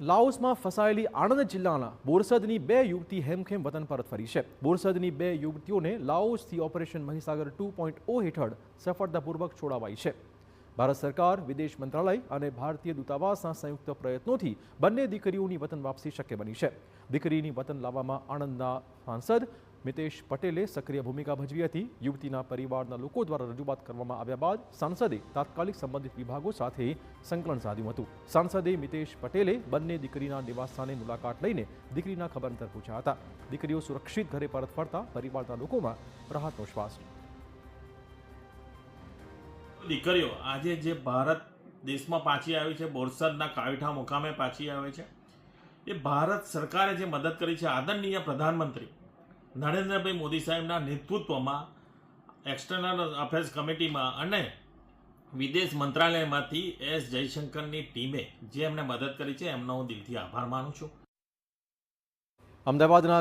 લાઓસમાં ફસાયેલી આણંદ જિલ્લાના બોરસદની 2 યુવતી હેમખેમ વતન પરત ફરી છે. બોરસદની 2 યુવતીઓને લાઓસથી ઓપરેશન મહીસાગર 2.0 હેઠળ સફળતાપૂર્વક છોડાવાઈ છે. ભારત સરકાર, વિદેશ મંત્રાલય અને ભારતીય દૂતાવાસના સંયુક્ત પ્રયત્નોથી બંને દીકરીઓની વતન વાપસી શક્ય બની છે. દીકરીની વતન લાવવામાં આણંદના સાંસદ મિતેશ પટેલે સક્રિય ભૂમિકા ભજવી હતી. યુવતીના પરિવારના લોકો દ્વારા રજૂઆત કરવામાં આવ્યા બાદ સાંસદે તાત્કાલિક સંબંધિત વિભાગો સાથે સંકલન સાધ્યું હતું. સાંસદે મિતેશ પટેલે બંને દીકરીના નિવાસસ્થાને મુલાકાત લઈને દીકરીના ખબરઅંતર પૂછ્યા હતા. દીકરીઓ સુરક્ષિત ઘરે પરત ફરતા પરિવારના લોકોમાં રાહતનો શ્વાસ. દીકરીઓ આજે જે ભારત દેશમાં પાછી આવી છે, બોરસદના કાવીઠા મુકામે પાછી આવે છે, એ ભારત સરકારે જે મદદ કરી છે, આદરણીય પ્રધાનમંત્રી નરેન્દ્રભાઈ મોદી સાહેબના નેતૃત્વમાં એક્સટર્નલ અફેર્સ કમિટીમાં અને વિદેશ મંત્રાલયમાંથી એસ જયશંકરની ટીમે જે એમને મદદ કરી છે એમનો હું દિલથી આભાર માનું છું. અમદાવાદના